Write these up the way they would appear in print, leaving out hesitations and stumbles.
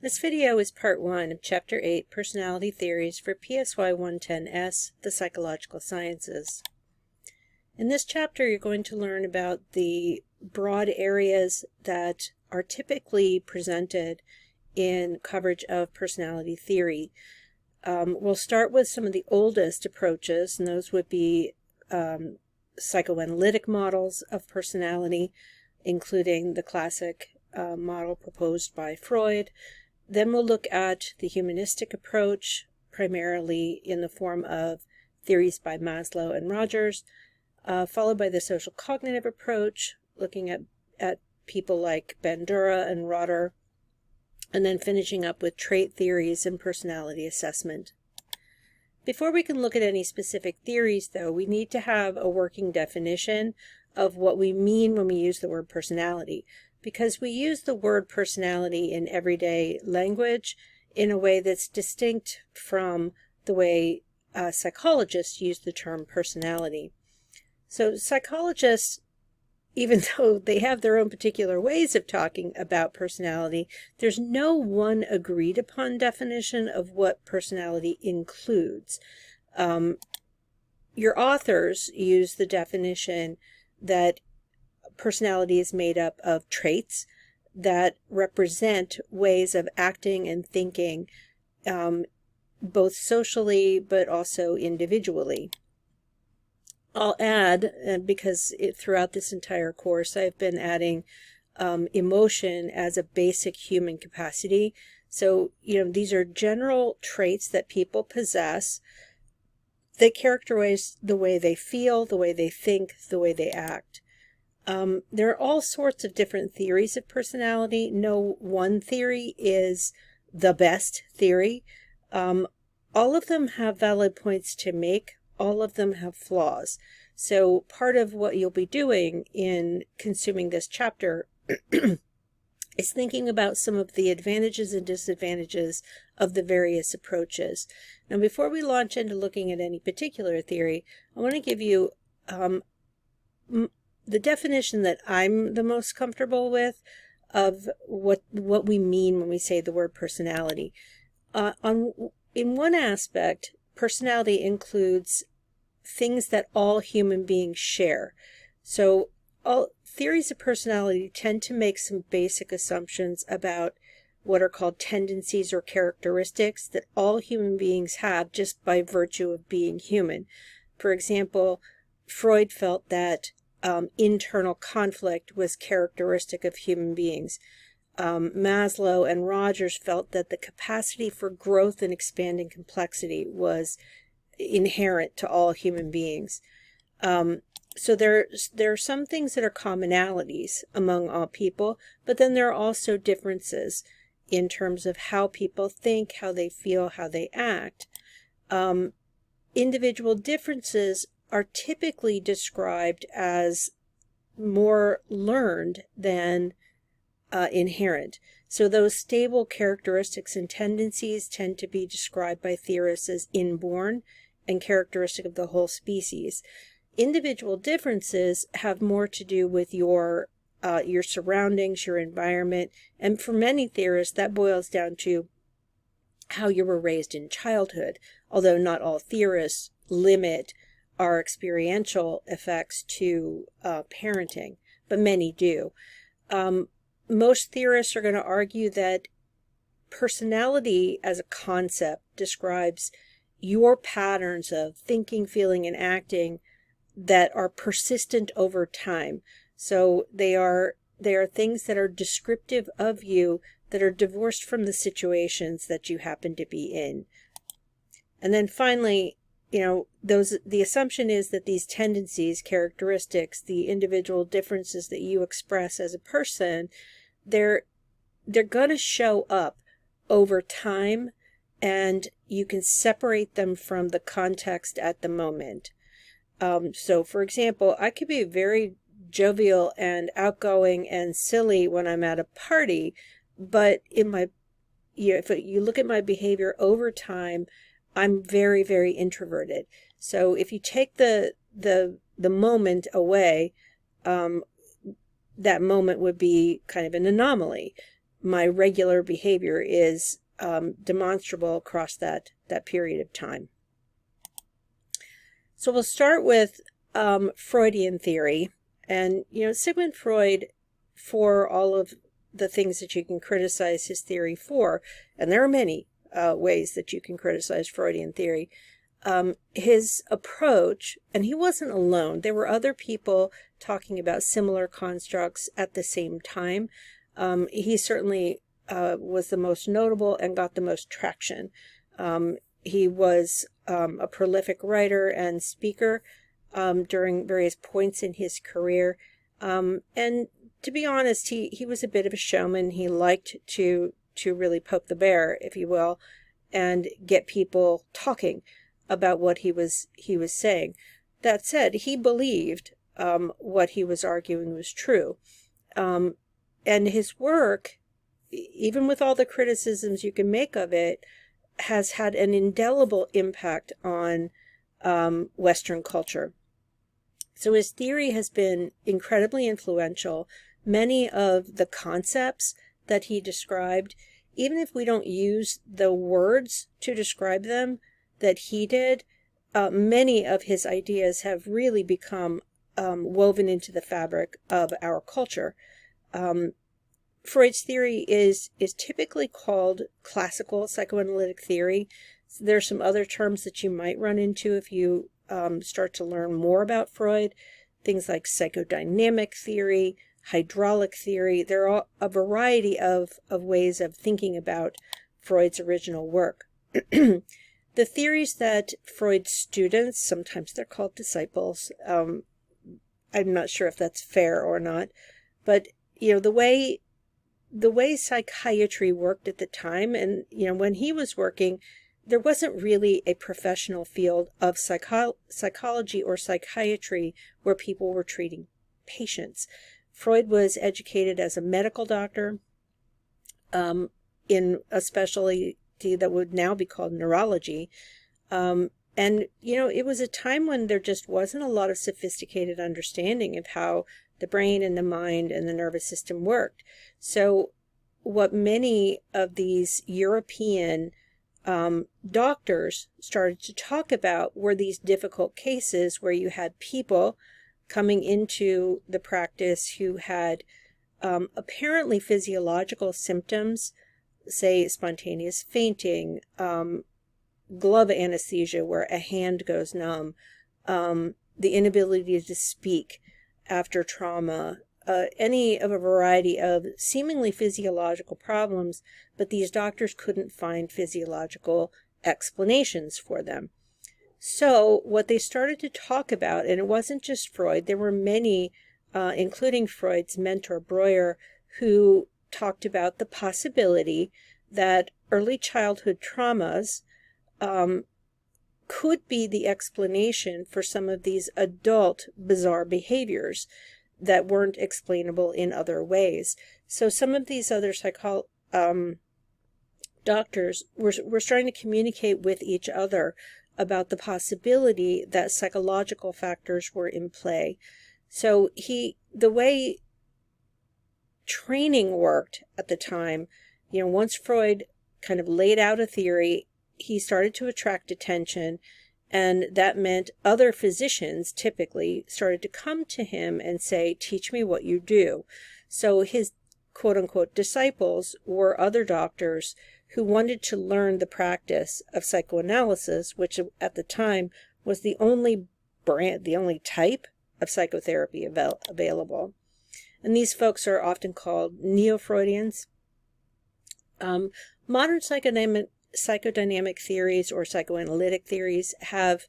This video is part 1 of Chapter 8, Personality Theories for PSY 110S, the Psychological Sciences. In this chapter, you're going to learn about the broad areas that are typically presented in coverage of personality theory. We'll start with some of the oldest approaches, and those would be psychoanalytic models of personality, including the classic model proposed by Freud. Then we'll look at the humanistic approach, primarily in the form of theories by Maslow and Rogers, followed by the social cognitive approach, looking at people like Bandura and Rotter, and then finishing up with trait theories and personality assessment. Before we can look at any specific theories, though, we need to have a working definition of what we mean when we use the word personality, because we use the word personality in everyday language in a way that's distinct from the way psychologists use the term personality. So psychologists, even though they have their own particular ways of talking about personality, there's no one agreed upon definition of what personality includes. Your authors use the definition that personality is made up of traits that represent ways of acting and thinking, both socially but also individually. I'll add, because throughout this entire course I've been adding emotion as a basic human capacity. So, these are general traits that people possess that characterize the way they feel, the way they think, the way they act. There are all sorts of different theories of personality. No one theory is the best theory. All of them have valid points to make. All of them have flaws. So part of what you'll be doing in consuming this chapter is thinking about some of the advantages and disadvantages of the various approaches. Now, before we launch into looking at any particular theory, I want to give you the definition that I'm the most comfortable with of what we mean when we say the word personality. In one aspect, personality includes things that all human beings share. So all theories of personality tend to make some basic assumptions about what are called tendencies or characteristics that all human beings have just by virtue of being human. For example, Freud felt that internal conflict was characteristic of human beings. Maslow and Rogers felt that the capacity for growth and expanding complexity was inherent to all human beings. So there are some things that are commonalities among all people, but then there are also differences in terms of how people think, how they feel, how they act. Individual differences are typically described as more learned than inherent. So those stable characteristics and tendencies tend to be described by theorists as inborn and characteristic of the whole species. Individual differences have more to do with your surroundings, your environment, and for many theorists that boils down to how you were raised in childhood, although not all theorists limit our experiential effects to parenting, but many do. Most theorists are going to argue that personality as a concept describes your patterns of thinking, feeling, and acting that are persistent over time. So they are things that are descriptive of you that are divorced from the situations that you happen to be in. And then finally, the assumption is that these tendencies, characteristics, the individual differences that you express as a person, they're going to show up over time, and you can separate them from the context at the moment. So, for example, I could be very jovial and outgoing and silly when I'm at a party, but if you look at my behavior over time, I'm very, very introverted. So if you take the moment away, that moment would be kind of an anomaly. my regular behavior is demonstrable across that period of time. So we'll start with Freudian theory. And, Sigmund Freud, for all of the things that you can criticize his theory for, and there are many ways that you can criticize Freudian theory, his approach, and he wasn't alone. There were other people talking about similar constructs at the same time. He certainly was the most notable and got the most traction. He was a prolific writer and speaker during various points in his career. And to be honest, he was a bit of a showman. He liked to really poke the bear, if you will, and get people talking about what he was saying. That said, he believed what he was arguing was true. And his work, even with all the criticisms you can make of it, has had an indelible impact on Western culture. So his theory has been incredibly influential. Many of the concepts that he described, even if we don't use the words to describe them that he did, many of his ideas have really become woven into the fabric of our culture. Freud's theory is typically called classical psychoanalytic theory. There are some other terms that you might run into if you start to learn more about Freud, things like psychodynamic theory, hydraulic theory. There are a variety of ways of thinking about Freud's original work. The theories that Freud's students, sometimes they're called disciples, I'm not sure if that's fair or not, but the way psychiatry worked at the time, and when he was working, there wasn't really a professional field of psychology or psychiatry where people were treating patients. Freud was educated as a medical doctor in a specialty that would now be called neurology. And, it was a time when there just wasn't a lot of sophisticated understanding of how the brain and the mind and the nervous system worked. So what many of these European doctors started to talk about were these difficult cases where you had people coming into the practice who had apparently physiological symptoms, say spontaneous fainting, glove anesthesia where a hand goes numb, the inability to speak after trauma, any of a variety of seemingly physiological problems, but these doctors couldn't find physiological explanations for them. So what they started to talk about, and it wasn't just Freud, there were many, including Freud's mentor Breuer, who talked about the possibility that early childhood traumas could be the explanation for some of these adult bizarre behaviors that weren't explainable in other ways. So some of these other doctors were starting to communicate with each other about the possibility that psychological factors were in play. So the way training worked at the time, once Freud kind of laid out a theory, he started to attract attention, and that meant other physicians typically started to come to him and say, teach me what you do. So his quote-unquote disciples were other doctors who wanted to learn the practice of psychoanalysis, which at the time was the only type of psychotherapy available. And these folks are often called neo-Freudians. Modern psychodynamic theories or psychoanalytic theories have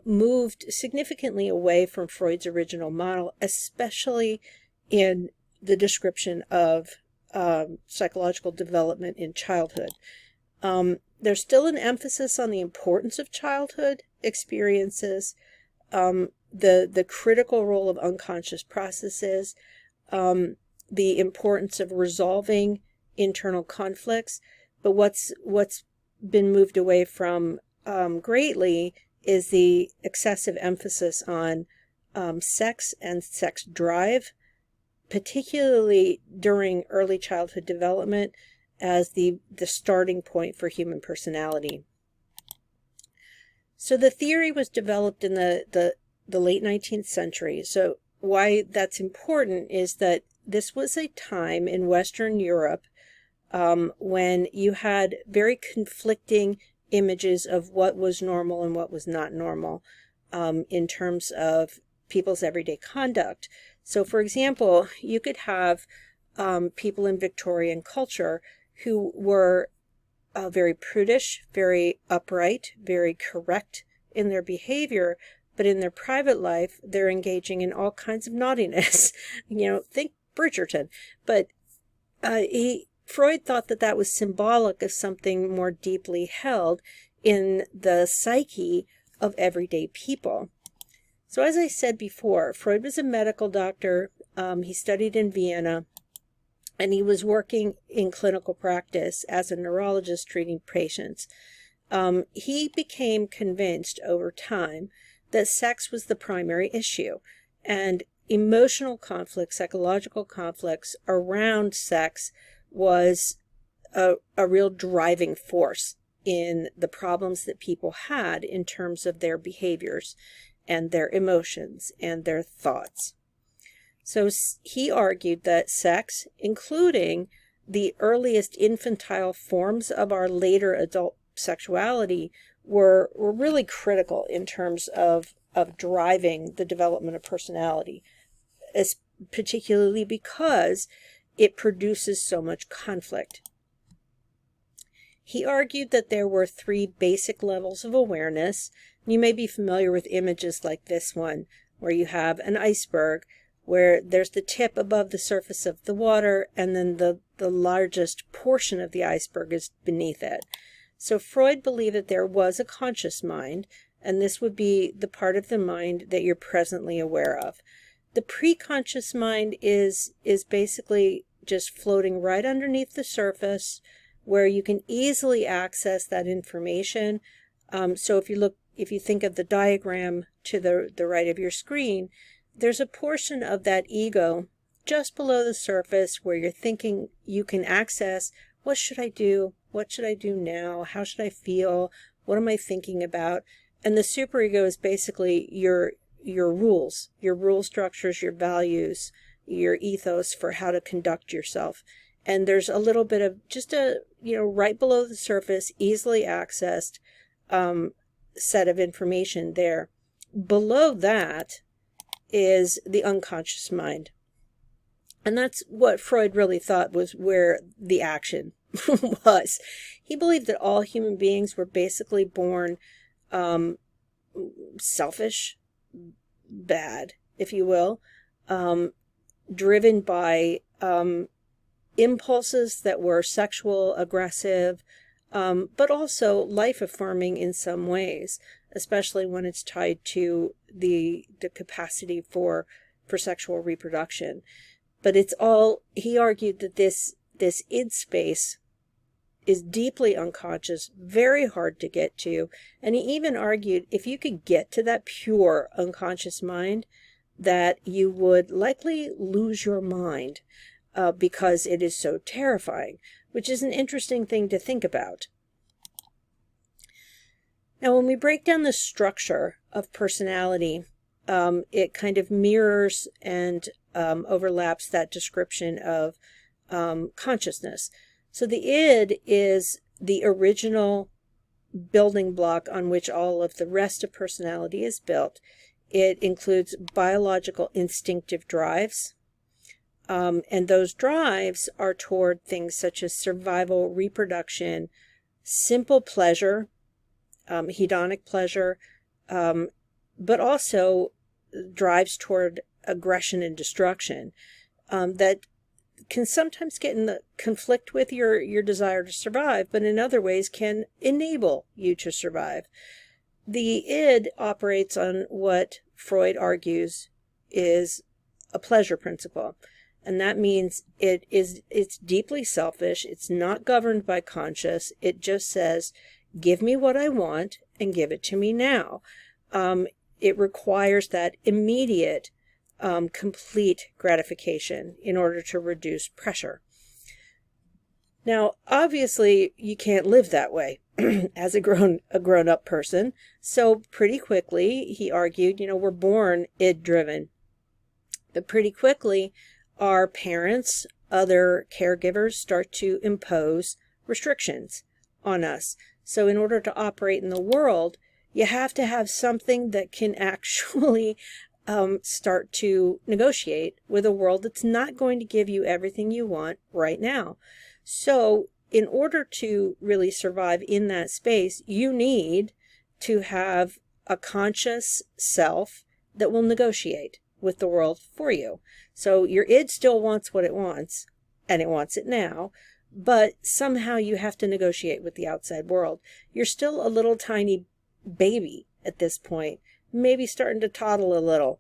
moved significantly away from Freud's original model, especially in the description of psychological development in childhood. There's still an emphasis on the importance of childhood experiences, the critical role of unconscious processes, the importance of resolving internal conflicts. But what's been moved away from greatly is the excessive emphasis on sex and sex drive particularly during early childhood development, as the starting point for human personality. So the theory was developed in the late 19th century. So why that's important is that this was a time in Western Europe when you had very conflicting images of what was normal and what was not normal in terms of people's everyday conduct. So, for example, you could have people in Victorian culture who were very prudish, very upright, very correct in their behavior, but in their private life, they're engaging in all kinds of naughtiness. Think Bridgerton. But Freud thought that that was symbolic of something more deeply held in the psyche of everyday people. So as I said before, Freud was a medical doctor. He studied in Vienna, and he was working in clinical practice as a neurologist treating patients. He became convinced over time that sex was the primary issue, and emotional conflicts, psychological conflicts around sex was a real driving force in the problems that people had in terms of their behaviors and their emotions and their thoughts. So he argued that sex, including the earliest infantile forms of our later adult sexuality, were really critical in terms of driving the development of personality, particularly because it produces so much conflict. He argued that there were 3 basic levels of awareness. You may be familiar with images like this one, where you have an iceberg, where there's the tip above the surface of the water, and then the largest portion of the iceberg is beneath it. So Freud believed that there was a conscious mind, and this would be the part of the mind that you're presently aware of. The preconscious mind is basically just floating right underneath the surface, where you can easily access that information. So if you think of the diagram to the right of your screen, there's a portion of that ego just below the surface where you're thinking you can access, what should I do? What should I do now? How should I feel? What am I thinking about? And the superego is basically your rule structures, your values, your ethos for how to conduct yourself. And there's a little bit of just right below the surface, easily accessed set of information there. Below that is the unconscious mind. And that's what Freud really thought was where the action was. He believed that all human beings were basically born selfish, bad, if you will, driven by impulses that were sexual, aggressive, but also life-affirming in some ways, especially when it's tied to the capacity for sexual reproduction. But it's all, he argued that this id space is deeply unconscious, very hard to get to, and he even argued if you could get to that pure unconscious mind, that you would likely lose your mind because it is so terrifying, which is an interesting thing to think about. Now, when we break down the structure of personality, it kind of mirrors and overlaps that description of consciousness. So the id is the original building block on which all of the rest of personality is built. It includes biological instinctive drives, and those drives are toward things such as survival, reproduction, simple pleasure, hedonic pleasure, but also drives toward aggression and destruction that can sometimes get in the conflict with your desire to survive, but in other ways can enable you to survive. The id operates on what Freud argues is a pleasure principle, and that means it's deeply selfish. It's not governed by conscious. It just says, give me what I want and give it to me now. It requires that immediate complete gratification in order to reduce pressure. Now, obviously, you can't live that way as a grown-up person. So pretty quickly, he argued, we're born id-driven. But pretty quickly, our parents, other caregivers start to impose restrictions on us. So in order to operate in the world, you have to have something that can actually start to negotiate with a world that's not going to give you everything you want right now. So in order to really survive in that space, you need to have a conscious self that will negotiate with the world for you. So your id still wants what it wants, and it wants it now, but somehow you have to negotiate with the outside world. You're still a little tiny baby at this point, maybe starting to toddle a little,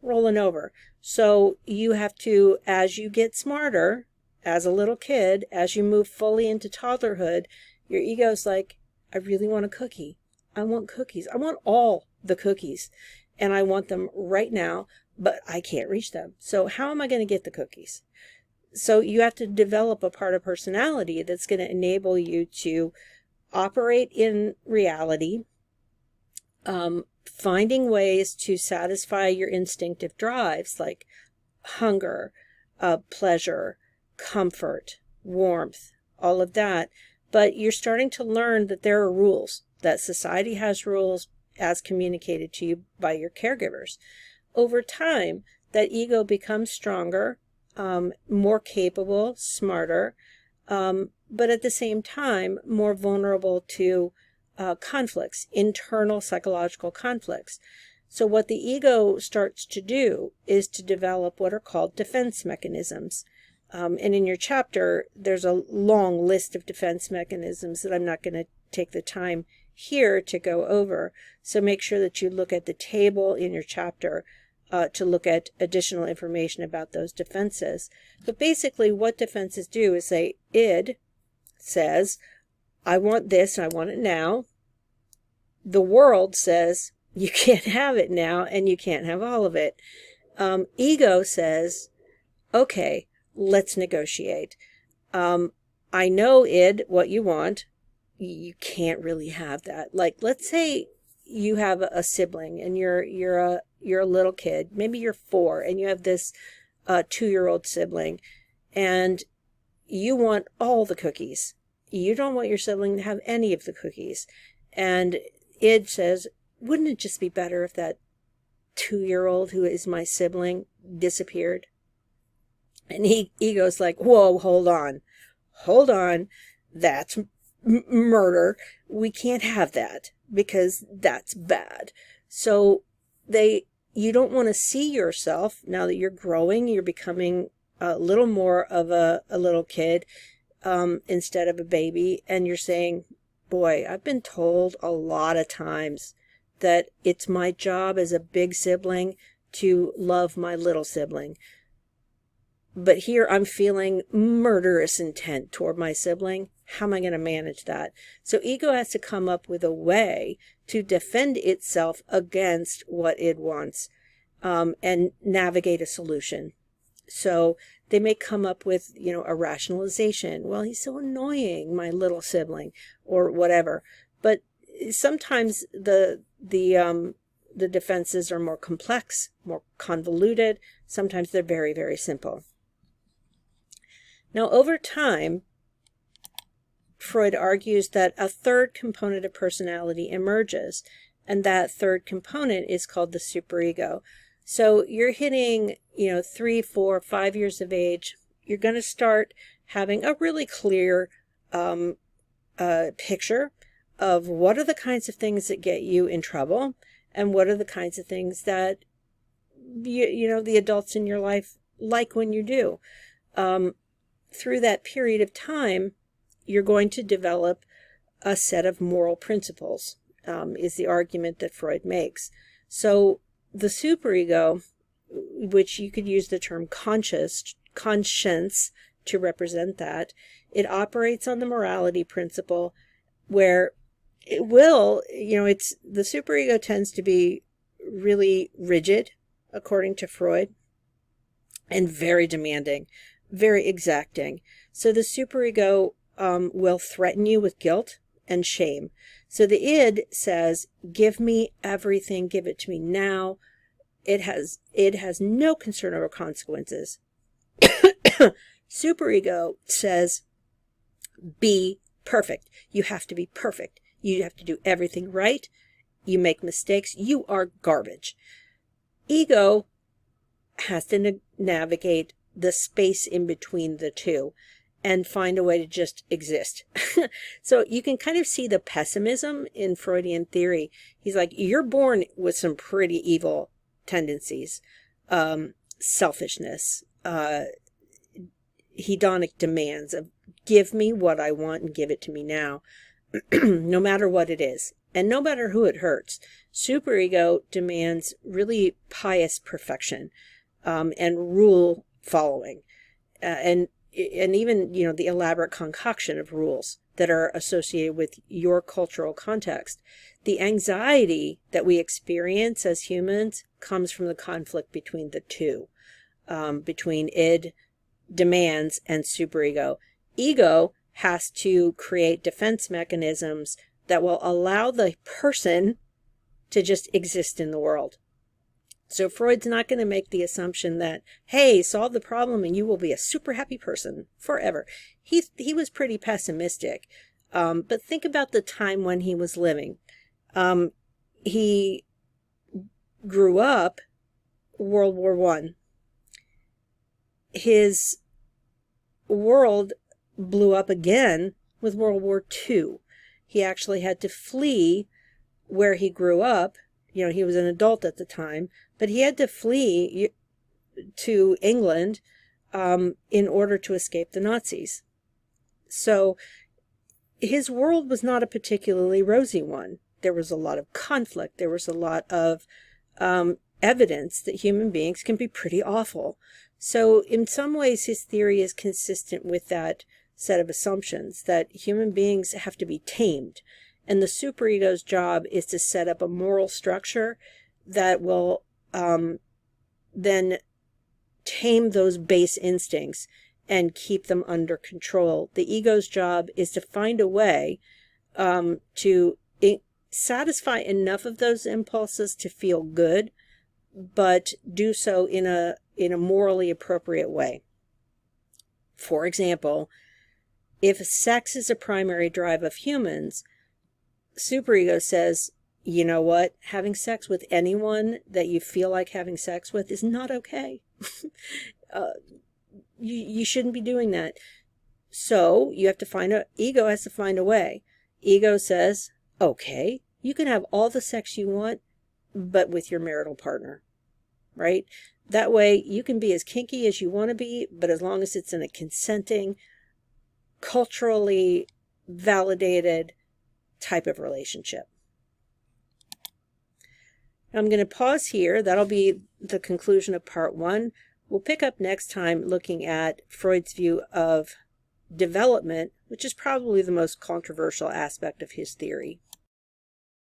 rolling over. So you have to, as you get smarter, as a little kid, as you move fully into toddlerhood, your ego's like, I really want a cookie. I want cookies. I want all the cookies, and I want them right now, but I can't reach them. So how am I going to get the cookies? So you have to develop a part of personality that's going to enable you to operate in reality, finding ways to satisfy your instinctive drives like hunger, pleasure, comfort, warmth, all of that. But you're starting to learn that there are rules, that society has rules as communicated to you by your caregivers. Over time, that ego becomes stronger, more capable, smarter, but at the same time, more vulnerable to conflicts, internal psychological conflicts. So what the ego starts to do is to develop what are called defense mechanisms. And in your chapter, there's a long list of defense mechanisms that I'm not going to take the time here to go over. So make sure that you look at the table in your chapter to look at additional information about those defenses. But basically what defenses do is say, id says, I want this and I want it now. The world says, you can't have it now and you can't have all of it. Ego says, okay, let's negotiate. I know, id, what you want. You can't really have that. Like, let's say you have a sibling and you're a little kid. Maybe you're 4 and you have this 2-year-old sibling and you want all the cookies. You don't want your sibling to have any of the cookies. And id says, wouldn't it just be better if that 2-year-old who is my sibling disappeared? And ego's like, whoa, hold on. That's murder. We can't have that because that's bad. So you don't want to see yourself now that you're growing, you're becoming a little more of a little kid instead of a baby. And you're saying, boy, I've been told a lot of times that it's my job as a big sibling to love my little sibling. But here I'm feeling murderous intent toward my sibling. How am I going to manage that? So ego has to come up with a way to defend itself against what it wants and navigate a solution. So they may come up with, a rationalization. Well, he's so annoying, my little sibling, or whatever. But sometimes the defenses are more complex, more convoluted. Sometimes they're very, very simple. Now, over time, Freud argues that a third component of personality emerges, and that third component is called the superego. So you're hitting, 3, 4, 5 years of age. You're going to start having a really clear picture of what are the kinds of things that get you in trouble, and what are the kinds of things that the adults in your life like when you do. Through that period of time, you're going to develop a set of moral principles, is the argument that Freud makes. So the superego, which you could use the term conscience to represent that, it operates on the morality principle where it will, the superego tends to be really rigid, according to Freud. and very demanding, very exacting. So the superego will threaten you with guilt and shame. So the id says, give me everything, give it to me now. It has no concern over consequences. Superego says, be perfect. You have to be perfect. You have to do everything right. You make mistakes. You are garbage. Ego has to navigate the space in between the two and find a way to just exist. So you can kind of see the pessimism in Freudian theory. He's like, you're born with some pretty evil tendencies, selfishness, hedonic demands of give me what I want and give it to me now, no matter what it is, and no matter who it hurts. Superego demands really pious perfection, and rule following, and even, you know, the elaborate concoction of rules that are associated with your cultural context. The anxiety that we experience as humans comes from the conflict between the two, between id, demands, and superego. Ego has to create defense mechanisms that will allow the person to just exist in the world. So Freud's not going to make the assumption that, hey, solve the problem and you will be a super happy person forever. He was pretty pessimistic. But think about the time when he was living. He grew up World War I. His world blew up again with World War II. He actually had to flee where he grew up. You know, he was an adult at the time, but he had to flee to England in order to escape the Nazis. So his world was not a particularly rosy one. There was a lot of conflict. There was a lot of evidence that human beings can be pretty awful. So in some ways, his theory is consistent with that set of assumptions, that human beings have to be tamed. And the superego's job is to set up a moral structure that will then tame those base instincts and keep them under control. The ego's job is to find a way to satisfy enough of those impulses to feel good, but do so in a morally appropriate way. For example, if sex is a primary drive of humans, superego says, you know what, having sex with anyone that you feel like having sex with is not okay. You shouldn't be doing that. So you have to ego has to find a way. Ego says, okay, you can have all the sex you want, but with your marital partner, right? That way you can be as kinky as you want to be, but as long as it's in a consenting, culturally validated type of relationship. I'm going to pause here. That'll be the conclusion of part 1. We'll pick up next time looking at Freud's view of development, which is probably the most controversial aspect of his theory.